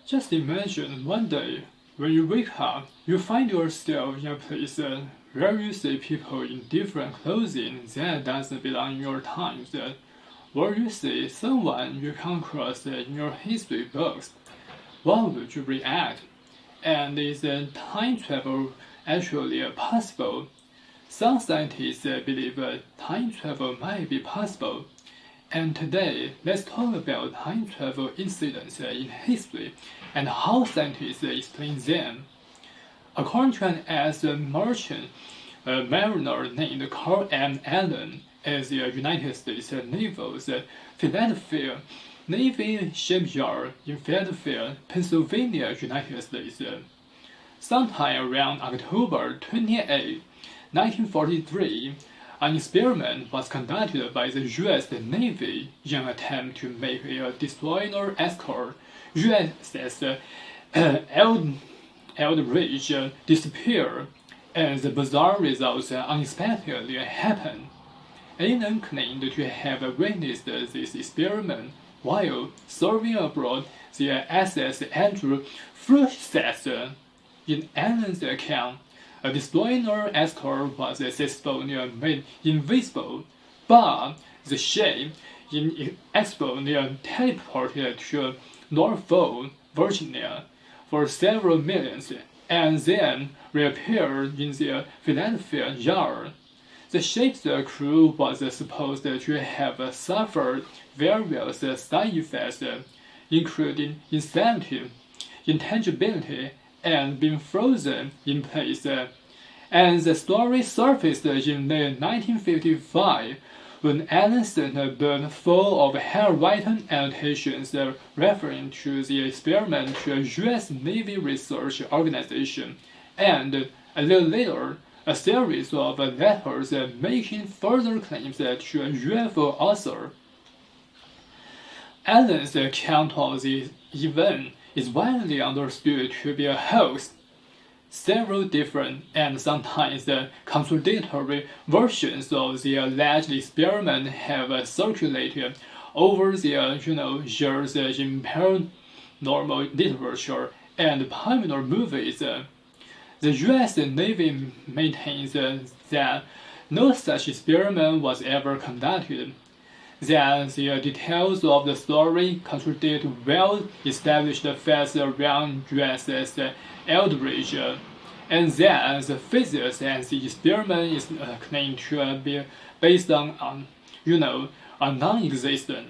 Just imagine one day when you wake up, you find yourself in a place where you see people in different clothing that doesn't belong in your times, or you see someone you come across in your history books. What would you react? And is time travel actually possible? Some scientists believe time travel might be possible. And today, let's talk about time travel incidents in history and how scientists explain them. According to an ex-merchant mariner named Carl M. Allen at the United States Naval's Philadelphia Navy Shipyard in Philadelphia, Pennsylvania, United States, sometime around October 28, 1943, an experiment was conducted by the U.S. Navy in an attempt to make a destroyer escort USS Eldridge disappear, and the bizarre results unexpectedly happened. Allen claimed to have witnessed this experiment while serving aboard the SS Andrew Froissart. In Allen's account, a destroyer escort was successfully made invisible, but the ship inexplicably teleported to Norfolk, Virginia, for several minutes and then reappeared in the Philadelphia yard. The ship's crew was supposed to have suffered various side effects, including insanity, intangibility, and been frozen in place. And the story surfaced in late 1955 when Allen sent a book full of handwritten annotations referring to the experiment to a U.S. Navy research organization, and a little later, a series of letters making further claims to a UFO author. Allen's account of the event is widely understood to be a hoax. Several different and sometimes contradictory versions of the alleged experiment have circulated over the years in paranormal literature and popular movies. The U.S. Navy maintains that no such experiment was ever conducted, that the details of the story contradict well-established facts around USS Eldridge, and that the physics and the experiment is claimed to be based on are non-existent.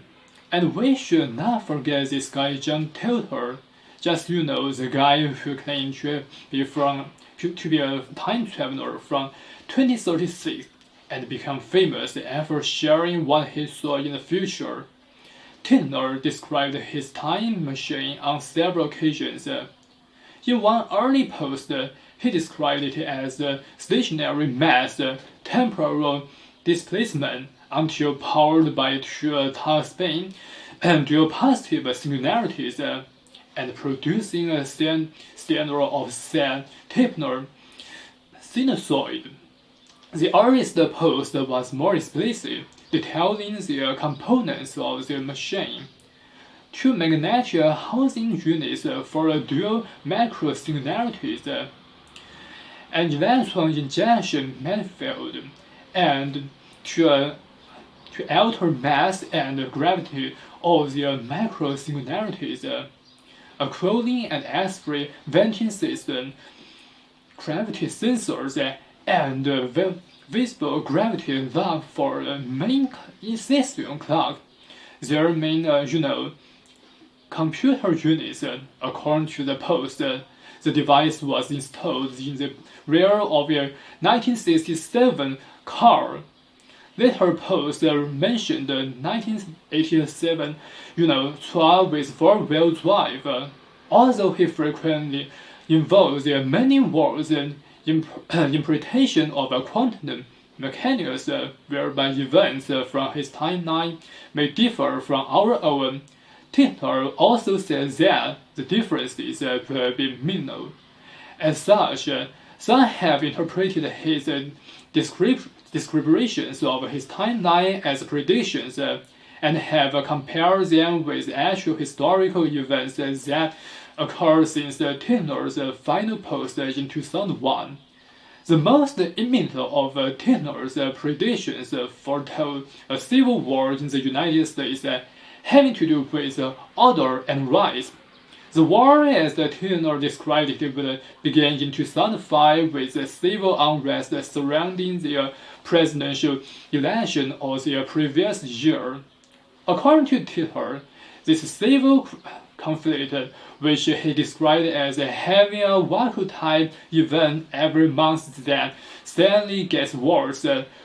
And we should not forget this guy John Titor, just the guy who claimed to be a time traveler from 2036 and become famous after sharing what he saw in the future. Titor described his time machine on several occasions. In one early post, he described it as stationary mass temporal displacement until powered by two spin and dual positive singularities and producing a standard offset Tipner sinusoid. The earliest post was more explicit, detailing the components of the machine. Two magnetic housing units for a dual macro singularities, an electron injection manifold, and to alter mass and gravity of the macro singularities, a cooling and air-free venting system, gravity sensors, and visible gravity lock for a main system clock. Their main, computer units. According to the post, the device was installed in the rear of a 1967 car. Later post mentioned the 1987, 12 with four-wheel drive. Although he frequently involves many words interpretation of quantum mechanics, whereby events from his timeline may differ from our own. Titor also said that the differences could be minimal. As such, some have interpreted his descriptions of his timeline as predictions and have compared them with actual historical events that occurred since Taylor's final post in 2001. The most imminent of Taylor's predictions foretold a civil war in the United States having to do with order and rights. The war, as Taylor described it, would begin in 2005 with civil unrest surrounding the presidential election of the previous year. According to Taylor, this civil conflict, which he described as having a Waco-type event every month that steadily gets worse,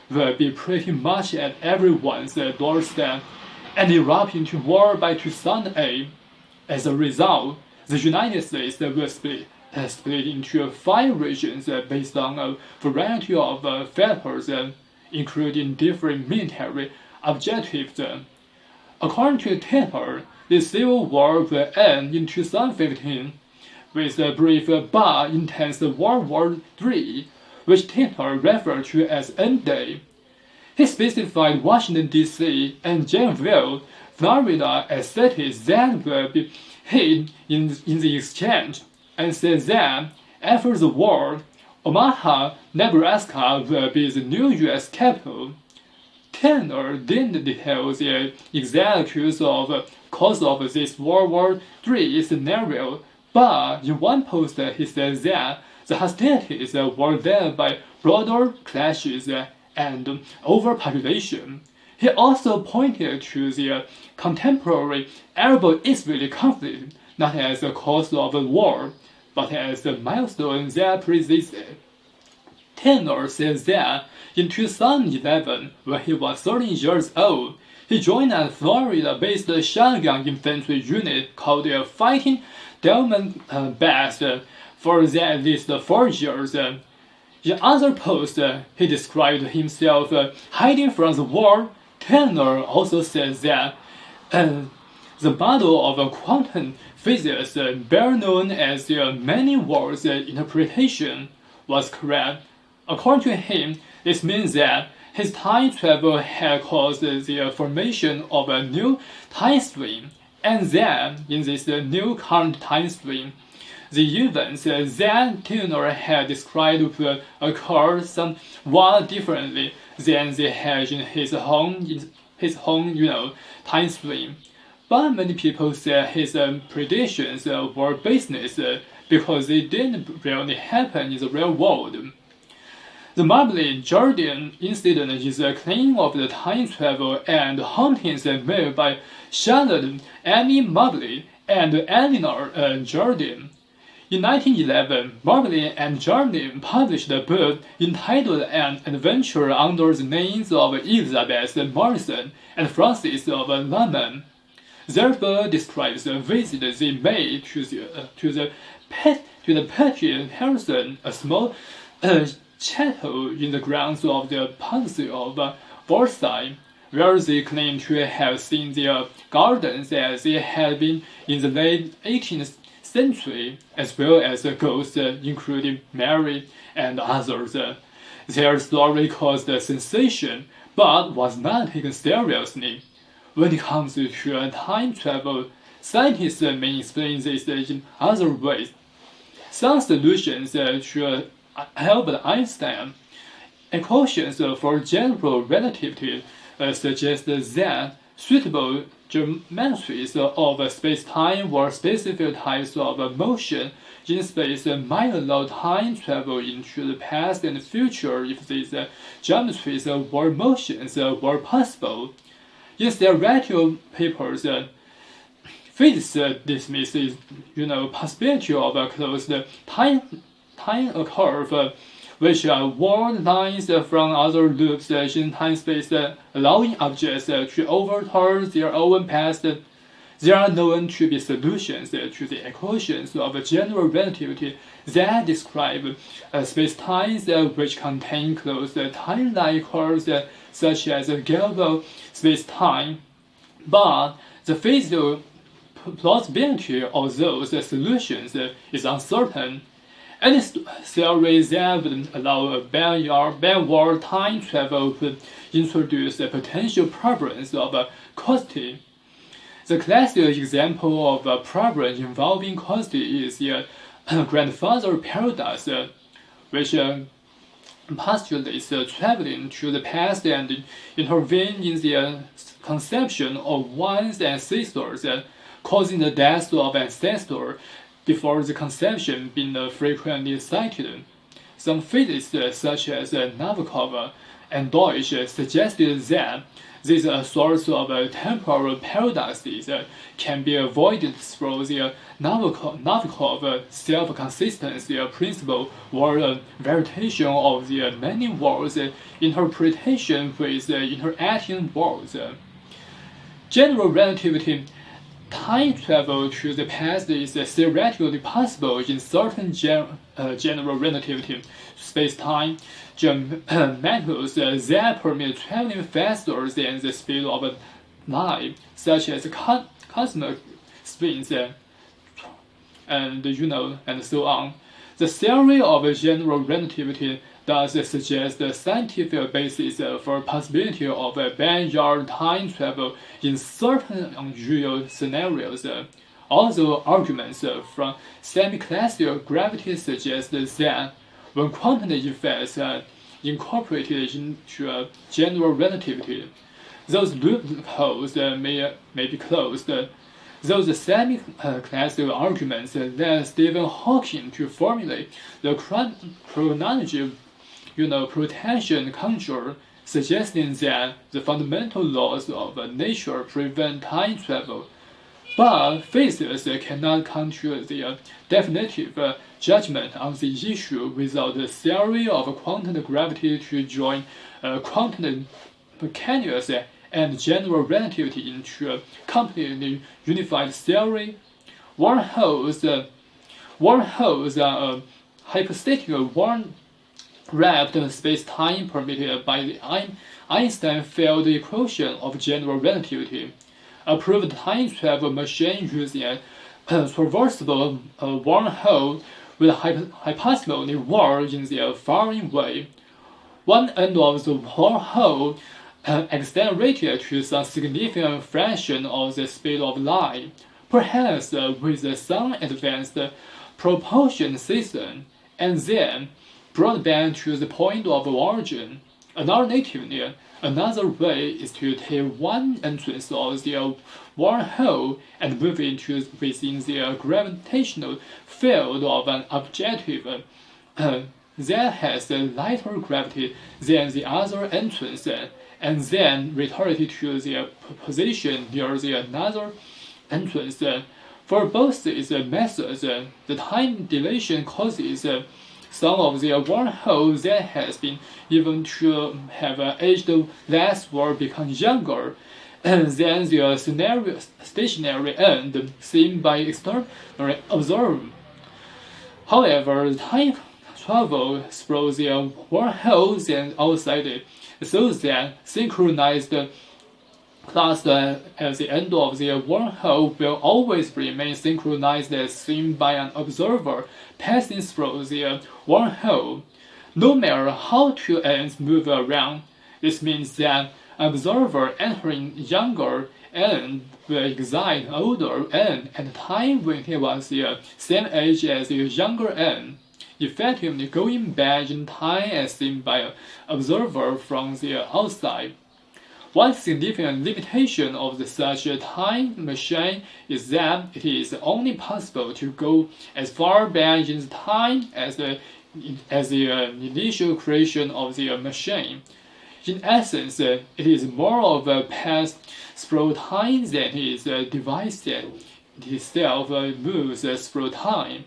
will be pretty much at everyone's doorstep and erupt into war by 2008. As a result, the United States will split into 5 regions based on a variety of factors, including different military objectives. According to Taylor, the Civil War will end in 2015 with a brief but intense World War III, which Taylor referred to as End-Day. He specified Washington, D.C. and Jacksonville, Florida as cities that will be hit in the exchange, and said that after the war, Omaha, Nebraska will be the new U.S. capital. Taylor didn't detail the exact cause of this World War III scenario, but in one post he said that the hostilities were led by broader clashes and overpopulation. He also pointed to the contemporary Arab-Israeli conflict not as a cause of the war, but as a milestone that precedes it. Taylor says that in 2011, when he was 13 years old, he joined a Florida-based shotgun infantry unit called the Fighting Diamondbacks for at least 4 years. In other posts, he described himself hiding from the war. Taylor also said that the model of quantum physics, better known as the many worlds interpretation, was correct. According to him, this means that his time travel had caused the formation of a new time stream, and that in this new current time stream, the events that Taylor had described will occur somewhat differently than they had in his own time stream. But many people say his predictions were business because they didn't really happen in the real world. The Mobley Jordan incident is a claim of the time travel and hauntings made by Charlotte Amy Mobley and Eleanor Jordan. In 1911, Mobley and Jordan published a book entitled An Adventure under the names of Elizabeth Morrison and Francis of Lamon. Their book describes a visit they made to the Patriot Harrison, a small chapel in the grounds of the Papacy of Versailles, where they claim to have seen their gardens as they had been in the late 18th century, as well as ghosts including Mary and others. Their story caused a sensation, but was not taken seriously. When it comes to time travel, scientists may explain this in other ways. Some solutions to Albert Einstein equations for general relativity suggest that suitable geometries of space-time or specific types of motion in space might allow time travel into the past and future if these geometries or motions were possible. In theoretical papers, physicists dismisses possibility of a closed time curve, which are world lines from other loops in time-space, allowing objects to overturn their own past. There are known to be solutions to the equations of general relativity that describe space-times which contain closed time-like curves such as Galois space-time, but the physical plausibility of those solutions is uncertain. Any theory that would allow a backward time travel would introduce potential problems of causality. The classic example of a problem involving quantity is the grandfather paradox, which postulates traveling to the past and intervene in the conception of one's ancestors, causing the death of ancestor before the conception being frequently cited. Some physicists such as Nabokov and Deutsch suggested that this source of temporal paradoxes can be avoided through the Nabokov self-consistency principle or variation of the many worlds interpretation with interacting worlds. General relativity. Time travel to the past is theoretically possible in certain general relativity space-time methods that permit traveling faster than the speed of light, such as cosmic spins and so on. The theory of general relativity does suggest a scientific basis for possibility of backyard time travel in certain unusual scenarios. Although arguments from semi-classical gravity suggest that when quantum effects are incorporated into general relativity, those loopholes may be closed. Those semi-classical arguments led Stephen Hawking to formulate the chronology protection conjure, suggesting that the fundamental laws of nature prevent time travel. But physicists cannot come to the definitive judgment on the issue without the theory of quantum gravity to join quantum mechanics and general relativity into a completely unified theory. Wormholes are a hypothetical wrapped space-time permitted by the Einstein field equation of general relativity. A proved time travel machine using a traversable wormhole will hypothetically work in the following way. One end of the wormhole accelerated to some significant fraction of the speed of light, perhaps with some advanced propulsion system, and then brought back to the point of origin. Alternatively, another way is to take one entrance of the wormhole and move into within the gravitational field of an objective that has a lighter gravity than the other entrance, and then return it to the position near the another entrance. For both these methods, the time dilation causes some of the wormholes that has been even to have aged less or become younger than the stationary end seen by external observer. However, time travel through the wormholes and outside it, so that synchronized class at the end of the wormhole will always remain synchronized as seen by an observer passing through the wormhole, no matter how two ends move around. This means that an observer entering younger end will excite older end at a time when he was the same age as the younger end, effectively going back in time as seen by an observer from the outside. One significant limitation of such a time machine is that it is only possible to go as far back in time as the initial creation of the machine. In essence, it is more of a path through time than it is a device that itself moves through time.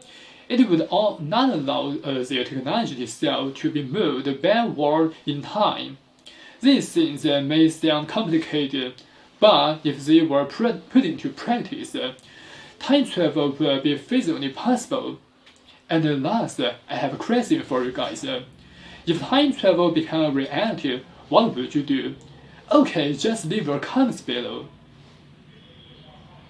It would not allow the technology itself to be moved backward in time. These things may sound complicated, but if they were put into practice, time travel will be physically possible. And last, I have a question for you guys. If time travel became a reality, what would you do? Okay, just leave your comments below.